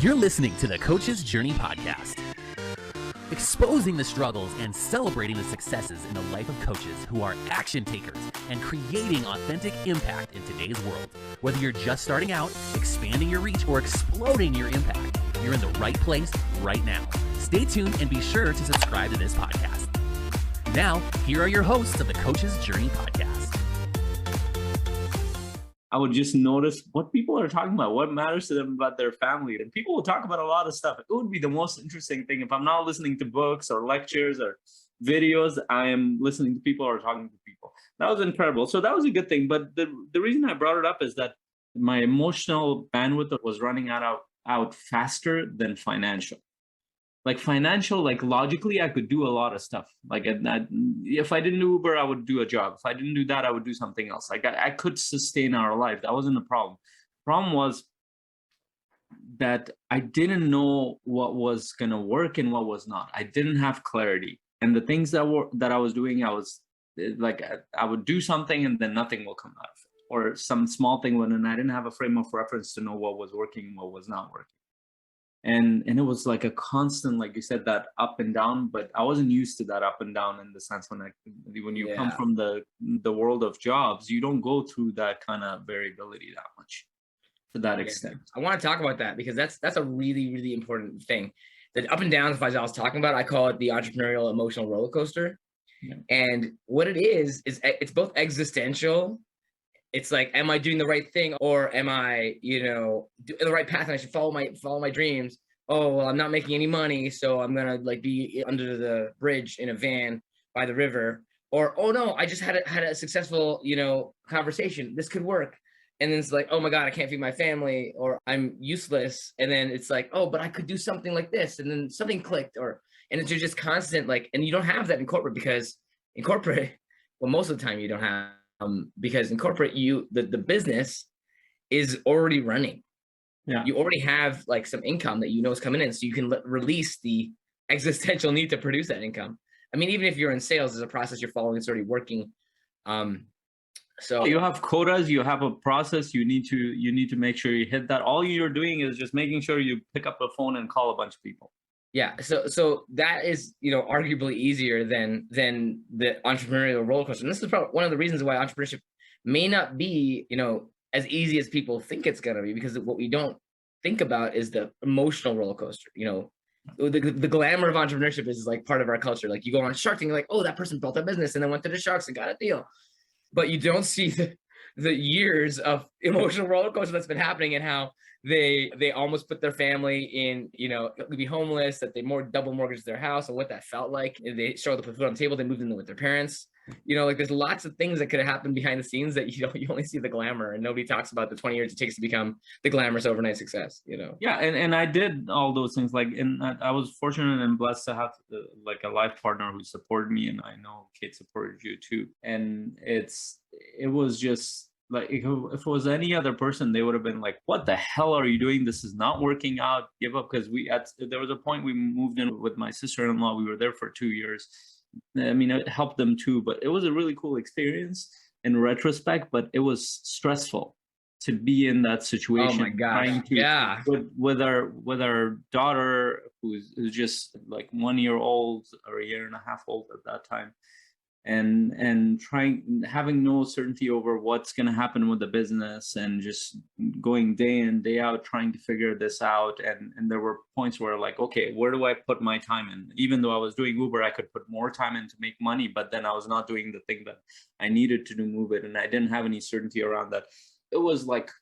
You're listening to the Coach's Journey podcast, exposing the struggles and celebrating the successes in the life of coaches who are action takers and creating authentic impact in today's world. Whether you're just starting out, expanding your reach, or exploding your impact, you're in the right place right now. Stay tuned and be sure to subscribe to this podcast. Now, here are your hosts of the Coach's Journey podcast. I would just notice what people are talking about, what matters to them about their family. And people will talk about a lot of stuff. It would be the most interesting thing if I'm not listening to books or lectures or videos, I am listening to people or talking to people. That was incredible. So that was a good thing. But the reason I brought it up is that my emotional bandwidth was running out faster than financial. Like financial, like logically, I could do a lot of stuff. Like if I didn't do Uber, I would do a job. If I didn't do that, I would do something else. Like I could sustain our life. That wasn't the problem. The problem was that I didn't know what was going to work and what was not. I didn't have clarity. And the things that I was doing, I was like, I would do something and then nothing will come out of it. Or some small thing when I didn't have a frame of reference to know what was working and what was not working. And it was like a constant, like you said, that up and down, but I wasn't used to that up and down in the sense when you come from the world of jobs, you don't go through that kind of variability that much to that extent. I want to talk about that because that's a really, really important thing. The up and downs, as I was talking about, I call it the entrepreneurial emotional roller coaster. Yeah. And what it is it's both existential. It's like, am I doing the right thing, or am I, the right path and I should follow my dreams? Oh, well, I'm not making any money, so I'm gonna like be under the bridge in a van by the river. Or, oh no, I just had a successful, conversation. This could work. And then it's like, oh my God, I can't feed my family, or I'm useless. And then it's like, oh, but I could do something like this. And then something clicked, and it's just constant, like, and you don't have that in corporate because in corporate, well, most of the time you don't have. Because in corporate, the business is already running. Yeah. You already have like some income that is coming in, so you can release the existential need to produce that income. I mean, even if you're in sales, there's a process you're following; it's already working. So you have quotas, you have a process. You need to make sure you hit that. All you're doing is just making sure you pick up the phone and call a bunch of people. Yeah, so that is, arguably easier than the entrepreneurial roller coaster. And this is probably one of the reasons why entrepreneurship may not be, as easy as people think it's gonna be, because what we don't think about is the emotional roller coaster. The glamour of entrepreneurship is like part of our culture. Like you go on Shark Tank, like, oh, that person built a business and then went to the sharks and got a deal. But you don't see the years of emotional roller coaster that's been happening, and how they almost put their family in, be homeless, that they double mortgaged their house, and what that felt like. They struggled to put food on the table. They moved in with their parents. Like there's lots of things that could have happened behind the scenes that you only see the glamour, and nobody talks about the 20 years it takes to become the glamorous overnight success. Yeah, and I did all those things. Like, and I was fortunate and blessed to have like a life partner who supported me, and I know Kate supported you too. And it was just like, if it was any other person, they would have been like, what the hell are you doing? This is not working out. Give up. Because there was a point we moved in with my sister-in-law. We were there for 2 years. I mean, it helped them too, but it was a really cool experience in retrospect, but it was stressful to be in that situation. Oh my gosh. With our daughter, who's just like 1 year old or a year and a half old at that time. And having no certainty over what's going to happen with the business, and just going day in, day out, trying to figure this out. And there were points where like, okay, where do I put my time in? Even though I was doing Uber, I could put more time in to make money, but then I was not doing the thing that I needed to do, move it. And I didn't have any certainty around that. It was like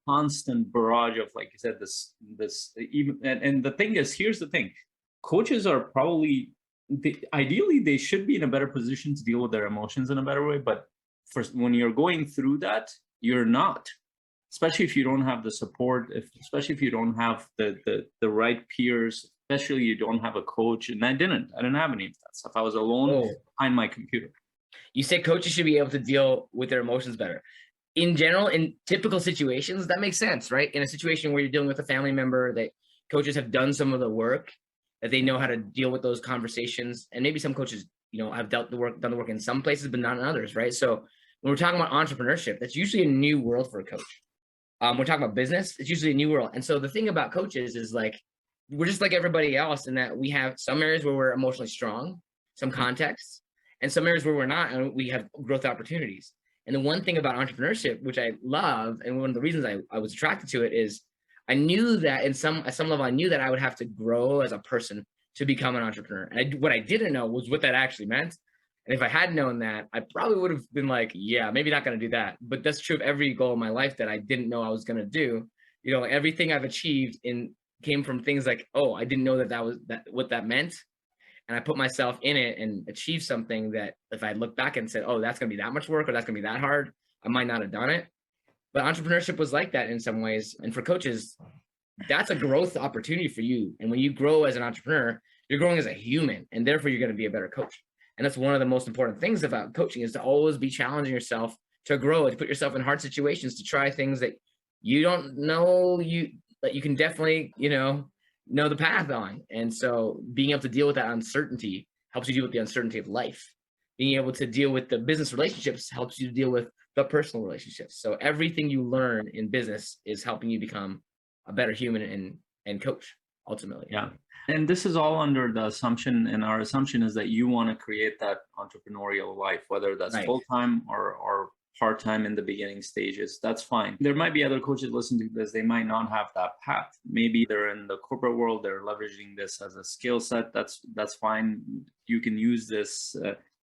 constant barrage of, like you said, this even, and the thing is, here's the thing, coaches are probably, ideally they should be in a better position to deal with their emotions in a better way, but when you're going through that, you're not, especially if you don't have the support, especially if you don't have the right peers, especially you don't have a coach. And I didn't have any of that stuff. I was alone behind my computer. You say coaches should be able to deal with their emotions better. In general, in typical situations, that makes sense, right? In a situation where you're dealing with a family member, that coaches have done some of the work, that they know how to deal with those conversations. And maybe some coaches, have done the work in some places, but not in others, right? So when we're talking about entrepreneurship, that's usually a new world for a coach. We're talking about business, it's usually a new world. And so the thing about coaches is like, we're just like everybody else in that we have some areas where we're emotionally strong, some contexts, and some areas where we're not, and we have growth opportunities. And the one thing about entrepreneurship, which I love, and one of the reasons I was attracted to it is I knew that at some level, I knew that I would have to grow as a person to become an entrepreneur. And what I didn't know was what that actually meant. And if I had known that, I probably would have been like, yeah, maybe not going to do that. But that's true of every goal in my life that I didn't know I was going to do. You know, everything I've achieved came from things like, oh, I didn't know that was what that meant. And I put myself in it and achieved something that if I look back and said, oh, that's going to be that much work or that's going to be that hard, I might not have done it. But entrepreneurship was like that in some ways. And for coaches, that's a growth opportunity for you. And when you grow as an entrepreneur, you're growing as a human, and therefore you're going to be a better coach. And that's one of the most important things about coaching is to always be challenging yourself to grow, to put yourself in hard situations, to try things that you don't know that you can definitely, know the path on. And so being able to deal with that uncertainty helps you deal with the uncertainty of life. Being able to deal with the business relationships helps you deal with the personal relationships. So everything you learn in business is helping you become a better human and coach ultimately. Yeah. And this is all under the assumption, and our assumption is that you want to create that entrepreneurial life, whether that's Right. full-time or part-time in the beginning stages. That's fine. There might be other coaches listening to this. They might not have that path. Maybe they're in the corporate world. They're leveraging this as a skill set. That's fine. You can use this.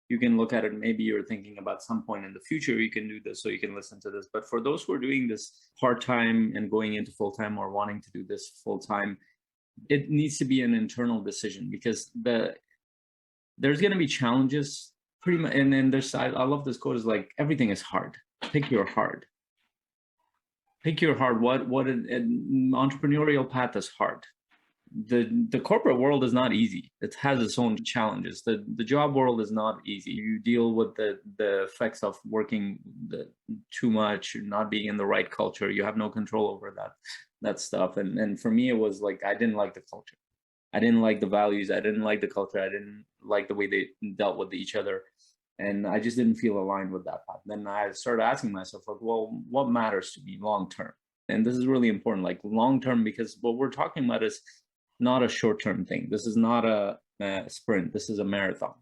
You can look at it. Maybe you're thinking about some point in the future, you can do this, so you can listen to this. But for those who are doing this part-time and going into full-time or wanting to do this full-time, it needs to be an internal decision, because there's going to be challenges pretty much. And then I love this quote, is like, everything is hard. Pick your hard. Pick your hard. What an entrepreneurial path is hard. The corporate world is not easy. It has its own challenges. The job world is not easy. You deal with the effects of working too much, not being in the right culture. You have no control over that stuff. And for me, it was like, I didn't like the culture. I didn't like the values. I didn't like the culture. I didn't like the way they dealt with each other. And I just didn't feel aligned with that path. Then I started asking myself, like, well, what matters to me long term? And this is really important, like long term, because what we're talking about is not a short-term thing. This is not a sprint. This is a marathon.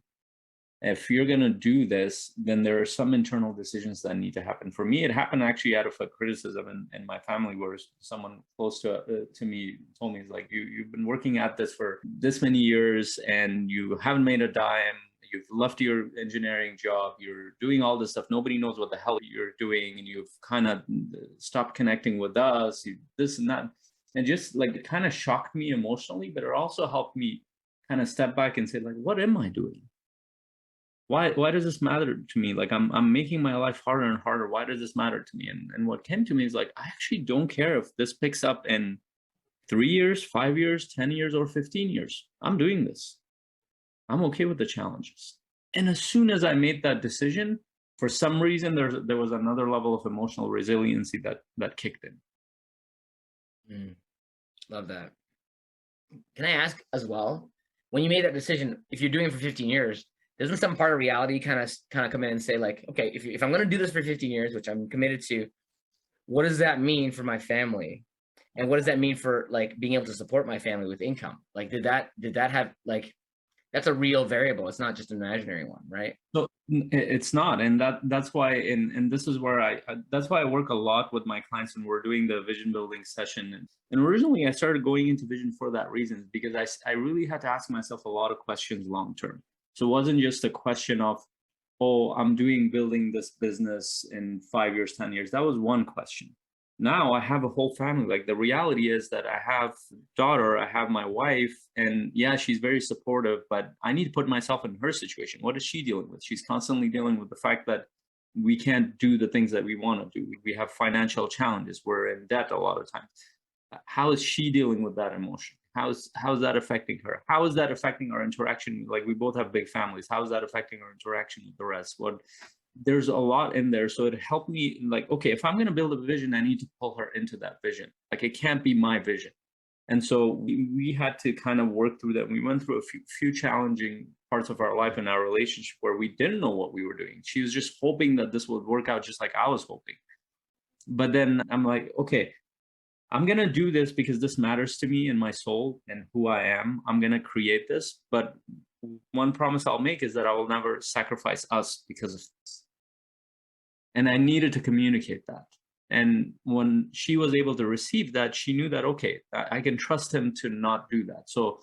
If you're going to do this, then there are some internal decisions that need to happen. For me, it happened actually out of a criticism in my family, where someone close to me told me, it's like, you've been working at this for this many years and you haven't made a dime. You've left your engineering job. You're doing all this stuff. Nobody knows what the hell you're doing. And you've kind of stopped connecting with us, this and that. And just like, it kind of shocked me emotionally, but it also helped me kind of step back and say, like, what am I doing? Why does this matter to me? Like, I'm making my life harder and harder. Why does this matter to me? And what came to me is like, I actually don't care if this picks up in 3 years, 5 years, 10 years, or 15 years. I'm doing this. I'm okay with the challenges. And as soon as I made that decision, for some reason, there was another level of emotional resiliency that kicked in. Love that. Can I ask as well, when you made that decision, if you're doing it for 15 years, doesn't some part of reality kind of come in and say, like, okay, if I'm going to do this for 15 years, which I'm committed to, what does that mean for my family? And what does that mean for like being able to support my family with income? Like, did that have, like, that's a real variable. It's not just an imaginary one, right? So it's not, and that's why, and this is where that's why I work a lot with my clients when we're doing the vision building session. And originally I started going into vision for that reason, because I really had to ask myself a lot of questions long term. So it wasn't just a question of, oh, I'm building this business in 5 years, 10 years. That was one question. Now I have a whole family. Like, the reality is that I have a daughter, I have my wife, and yeah, she's very supportive, but I need to put myself in her situation. What is she dealing with? She's constantly dealing with the fact that we can't do the things that we want to do. We have financial challenges. We're in debt a lot of times. How is she dealing with that emotion? How's that affecting her? How is that affecting our interaction? Like, we both have big families. How is that affecting our interaction with the rest? There's a lot in there. So it helped me, like, okay, if I'm going to build a vision, I need to pull her into that vision. Like, it can't be my vision. And so we had to kind of work through that. We went through a few challenging parts of our life and our relationship where we didn't know what we were doing. She was just hoping that this would work out just like I was hoping. But then I'm like, okay, I'm going to do this because this matters to me and my soul and who I am. I'm going to create this. But one promise I'll make is that I will never sacrifice us because of this. And I needed to communicate that. And when she was able to receive that, she knew that, okay, I can trust him to not do that. So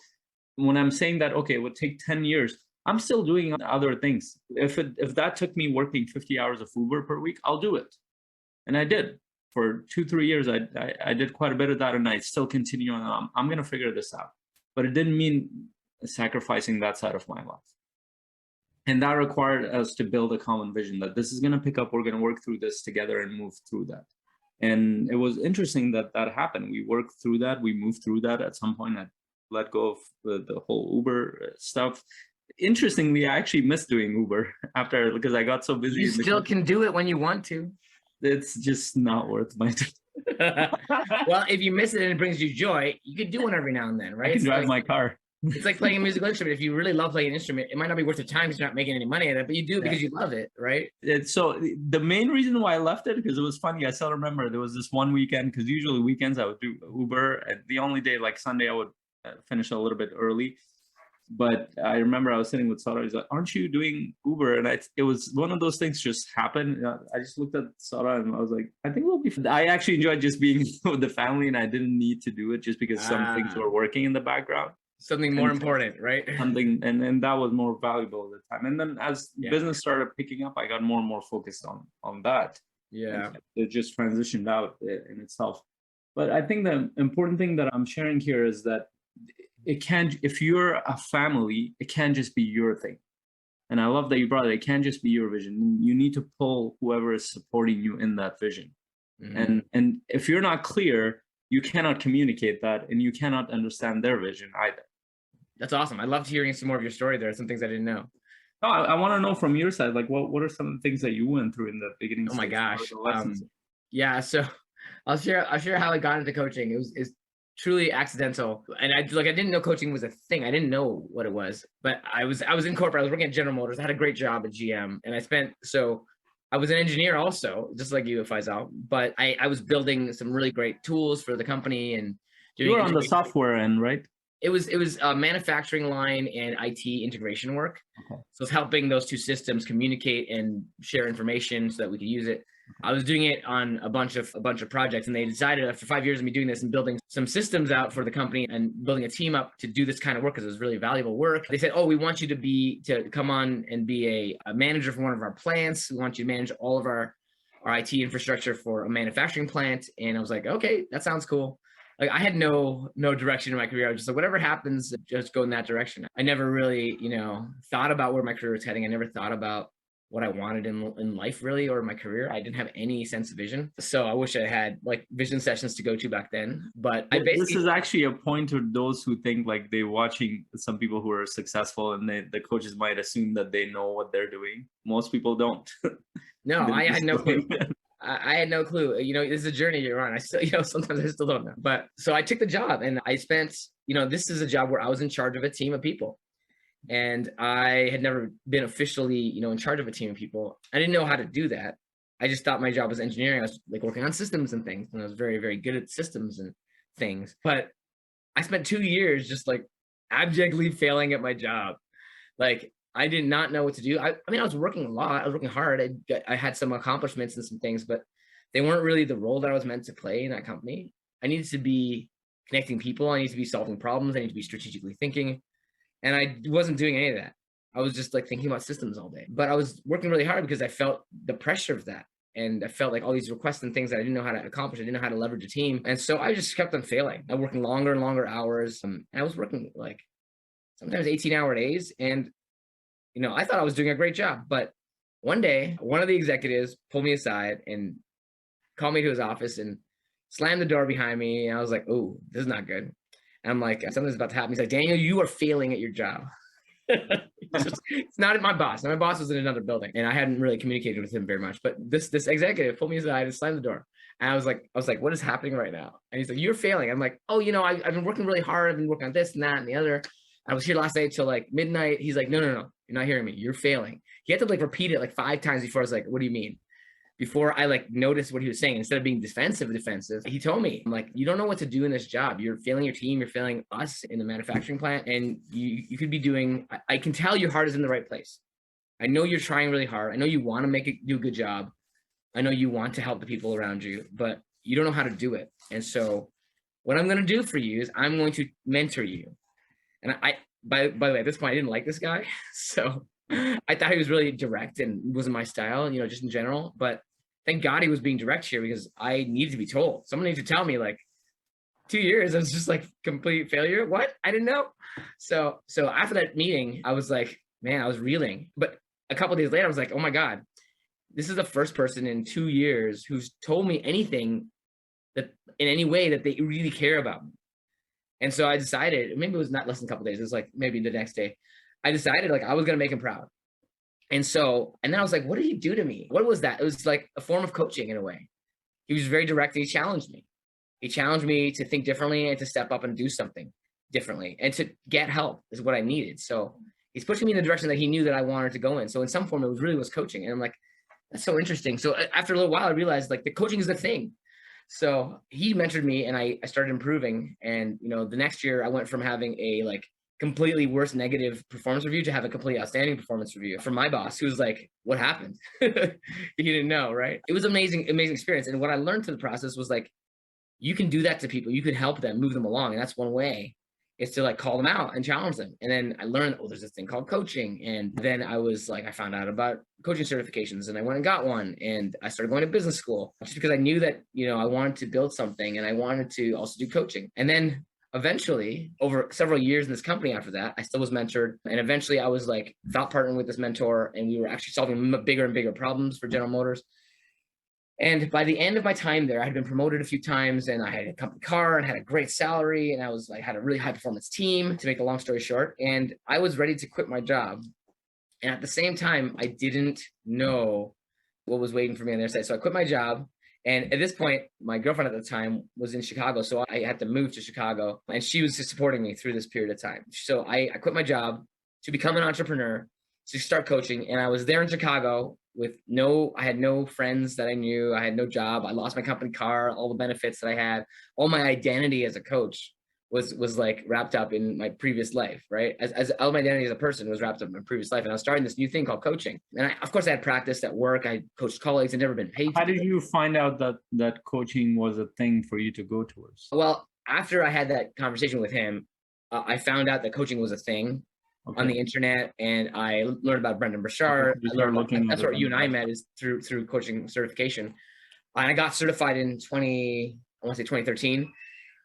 when I'm saying that, okay, it would take 10 years, I'm still doing other things. If that took me working 50 hours of Uber per week, I'll do it. And I did. For 2-3 years, I did quite a bit of that, and I still continue on. I'm going to figure this out. But it didn't mean sacrificing that side of my life. And that required us to build a common vision that this is going to pick up. We're going to work through this together and move through that. And it was interesting that happened. We worked through that. We moved through that. At some point, I let go of the whole Uber stuff. Interestingly, I actually missed doing Uber after, because I got so busy. You still can do it when you want to. It's just not worth my time. Well, if you miss it and it brings you joy, you could do one every now and then, right? I can drive my car. It's like playing a musical instrument. If you really love playing an instrument, it might not be worth your time because you're not making any money at it, but you do it because you love it, right? So the main reason why I left it, because it was funny. I still remember there was this one weekend, because usually weekends I would do Uber. And the only day, like Sunday, I would finish a little bit early. But I remember I was sitting with Sarah. He's like, "Aren't you doing Uber?" And it was one of those things just happened. I just looked at Sarah and I was like, "I think we'll be fun." I actually enjoyed just being with the family, and I didn't need to do it just because some things were working in the background. Something more important, right? Something, and that was more valuable at the time. And then as business started picking up, I got more and more focused on that. Yeah, it just transitioned out in itself. But I think the important thing that I'm sharing here is that it can't, if you're a family, it can't just be your thing. And I love that you brought it. It can't just be your vision. You need to pull whoever is supporting you in that vision. Mm-hmm. And if you're not clear, you cannot communicate that, and you cannot understand their vision either. That's awesome. I loved hearing some more of your story. There are some things I didn't know. No, I want to know from your side, like what are some of the things that you went through in the beginning? Oh my gosh. Yeah. So I'll share how I got into coaching. It's truly accidental. And I didn't know coaching was a thing. I didn't know what it was, but I was in corporate. I was working at General Motors. I had a great job at GM, and I was an engineer also, just like you, Faisal, but I was building some really great tools for the company and doing. You were on the software end, right? It was manufacturing line and IT integration work. Okay. So it's helping those two systems communicate and share information so that we could use it. I was doing it on a bunch of projects, and they decided after 5 years of me doing this and building some systems out for the company and building a team up to do this kind of work, because it was really valuable work. They said, "Oh, we want you to come on and be a manager for one of our plants. We want you to manage all of our IT infrastructure for a manufacturing plant." And I was like, "Okay, that sounds cool." Like, I had no direction in my career. I was just like, whatever happens, just go in that direction. I never really, thought about where my career was heading. I never thought about what I wanted in life, really, or my career. I didn't have any sense of vision. So I wish I had like vision sessions to go to back then. But this is actually a point to those who think like they're watching some people who are successful, and the coaches might assume that they know what they're doing. Most people don't. No, I had no clue. I had no clue. This is a journey you're on. I still, sometimes I still don't know. But so I took the job, and I spent, this is a job where I was in charge of a team of people. And I had never been officially, in charge of a team of people. I didn't know how to do that. I just thought my job was engineering. I was like working on systems and things, and I was very, very good at systems and things. But I spent 2 years just like abjectly failing at my job. Like, I did not know what to do. I was working a lot. I was working hard. I had some accomplishments and some things, but they weren't really the role that I was meant to play in that company. I needed to be connecting people. I needed to be solving problems. I needed to be strategically thinking. And I wasn't doing any of that. I was just like thinking about systems all day. But I was working really hard because I felt the pressure of that. And I felt like all these requests and things that I didn't know how to accomplish. I didn't know how to leverage a team. And so I just kept on failing. I was working longer and longer hours. And I was working like sometimes 18-hour days. And I thought I was doing a great job. But one day, one of the executives pulled me aside and called me to his office and slammed the door behind me. And I was like, "Oh, this is not good." And I'm like, "Something's about to happen." He's like, "Daniel, you are failing at your job." It's not my boss. My boss was in another building, and I hadn't really communicated with him very much. But this executive pulled me aside and slammed the door. And I was like, "What is happening right now?" And he's like, "You're failing." I'm like, "Oh, I've been working really hard. I've been working on this and that and the other. I was here last night till like midnight." He's like, No, you're not hearing me. You're failing." He had to like repeat it like 5 times before I was like, "What do you mean?" before I like noticed what he was saying, instead of being defensive, he told me, I'm like, you don't know what to do in this job. You're failing your team. You're failing us in the manufacturing plant. And you could be doing, I can tell your heart is in the right place. I know you're trying really hard. I know you want to do a good job. I know you want to help the people around you, but you don't know how to do it. And so what I'm going to do for you is I'm going to mentor you. And by the way, at this point, I didn't like this guy. So I thought he was really direct and wasn't my style, just in general. But thank God he was being direct here, because I needed to be told. Someone needed to tell me, like, 2 years, I was just like complete failure. What? I didn't know. So after that meeting, I was like, man, I was reeling. But a couple of days later, I was like, oh my God, this is the first person in 2 years who's told me anything that in any way that they really care about me. And so I decided, maybe it was not less than a couple of days, it was like maybe the next day, I decided like I was going to make him proud. And then I was like, what did he do to me? What was that? It was like a form of coaching in a way. He was very direct. He challenged me. He challenged me to think differently and to step up and do something differently and to get help is what I needed. So he's pushing me in the direction that he knew that I wanted to go in. So in some form, it was coaching. And I'm like, that's so interesting. So after a little while, I realized like the coaching is the thing. So he mentored me and I started improving. And, the next year I went from having a like completely worst negative performance review to have a completely outstanding performance review from my boss, who was like, what happened? He didn't know, right? It was amazing experience. And what I learned through the process was like, you can do that to people. You can help them, move them along. And that's one way, is to like call them out and challenge them. And then I learned, there's this thing called coaching. And then I found out about coaching certifications and I went and got one. And I started going to business school just because I knew that, I wanted to build something and I wanted to also do coaching. And then eventually, over several years in this company after that, I still was mentored. And eventually I was like thought partnering with this mentor, and we were actually solving bigger and bigger problems for General Motors. And by the end of my time there, I had been promoted a few times and I had a company car and had a great salary. And I had a really high performance team, to make a long story short. And I was ready to quit my job. And at the same time, I didn't know what was waiting for me on the other side. So I quit my job. And at this point, my girlfriend at the time was in Chicago. So I had to move to Chicago, and she was just supporting me through this period of time. So I quit my job to become an entrepreneur, to start coaching. And I was there in Chicago I had no friends that I knew. I had no job. I lost my company car, all the benefits that I had. All my identity as a coach was like wrapped up in my previous life, right? As all my identity as a person was wrapped up in my previous life. And I was starting this new thing called coaching. And of course I had practiced at work. I coached colleagues and never been paid. How did you find out that coaching was a thing for you to go towards? Well, after I had that conversation with him, I found out that coaching was a thing. Okay. On the internet, and I learned about Brendan Burchard. Okay. That's where you and I met, is through coaching certification. And I got certified in 2013.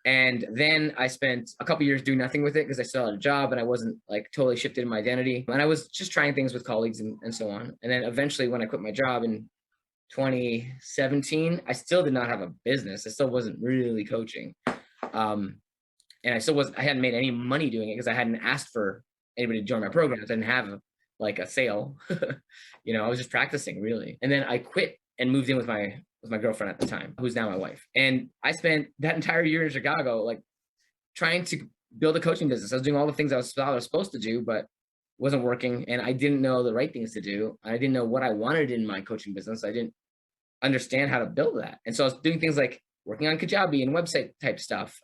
And then I spent a couple years doing nothing with it because I still had a job and I wasn't like totally shifted in my identity. And I was just trying things with colleagues and so on. And then eventually when I quit my job in 2017, I still did not have a business. I still wasn't really coaching. And I hadn't made any money doing it because I hadn't asked for anybody to join my programs. I didn't have like a sale. I was just practicing really. And then I quit and moved in with my girlfriend at the time, who's now my wife. And I spent that entire year in Chicago, like trying to build a coaching business. I was doing all the things I was supposed to do, but wasn't working. And I didn't know the right things to do. I didn't know what I wanted in my coaching business. I didn't understand how to build that. And so I was doing things like working on Kajabi and website type stuff.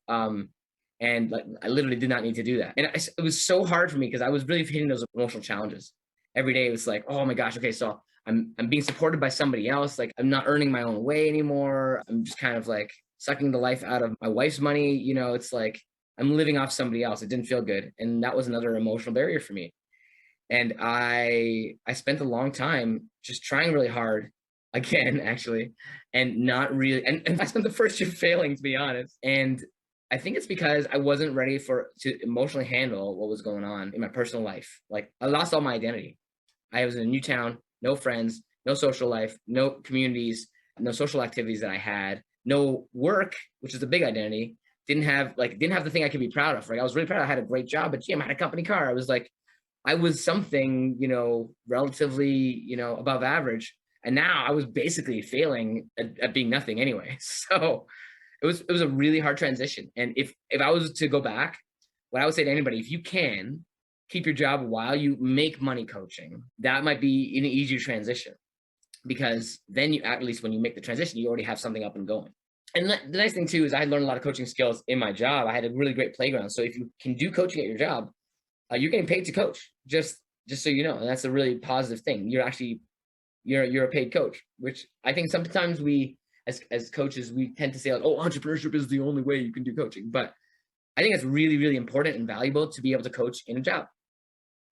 And like, I literally did not need to do that. And it was so hard for me because I was really hitting those emotional challenges. Every day it was like, oh my gosh, okay, so I'm being supported by somebody else. Like I'm not earning my own way anymore. I'm just kind of like sucking the life out of my wife's money. It's like I'm living off somebody else. It didn't feel good. And that was another emotional barrier for me. And I spent a long time just trying really hard again, actually, and not really. And I spent the first year failing, to be honest. And I think it's because I wasn't ready to emotionally handle what was going on in my personal life. Like I lost all my identity. I was in a new town, no friends, no social life, no communities, no social activities that I had, no work, which is a big identity. Didn't have the thing I could be proud of. Right? I was really proud. I had a great job at GM. I had a company car. I was something, relatively, above average. And now I was basically failing at being nothing anyway. So it was a really hard transition. And if I was to go back, what I would say to anybody, if you can keep your job while you make money coaching, that might be an easier transition. because then you, at least when you make the transition, you already have something up and going. And the nice thing too is I learned a lot of coaching skills in my job. I had a really great playground. So if you can do coaching at your job, you're getting paid to coach. Just so you know, and that's a really positive thing. You're actually you're a paid coach, which I think sometimes we as coaches we tend to say like, oh, entrepreneurship is the only way you can do coaching. But I think it's really, really important and valuable to be able to coach in a job.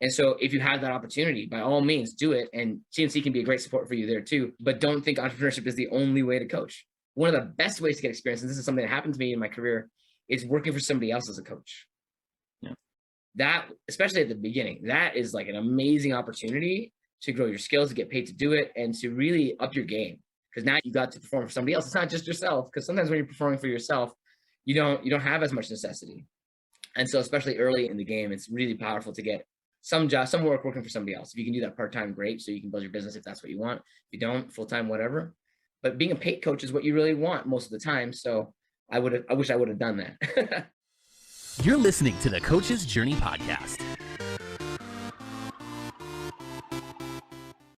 And so if you have that opportunity, by all means, do it. And CMC can be a great support for you there too. But don't think entrepreneurship is the only way to coach. One of the best ways to get experience, and this is something that happened to me in my career, is working for somebody else as a coach. Yeah. That, especially at the beginning, that is like an amazing opportunity to grow your skills, to get paid to do it, and to really up your game. Because now you got to perform for somebody else. It's not just yourself. Because sometimes when you're performing for yourself, you don't have as much necessity. And so especially early in the game, it's really powerful to get some work working for somebody else. If you can do that part-time, great. So you can build your business if that's what you want. If you don't, full-time, whatever. But being a paid coach is what you really want most of the time. So I wish I would have done that. You're listening to the Coach's Journey podcast.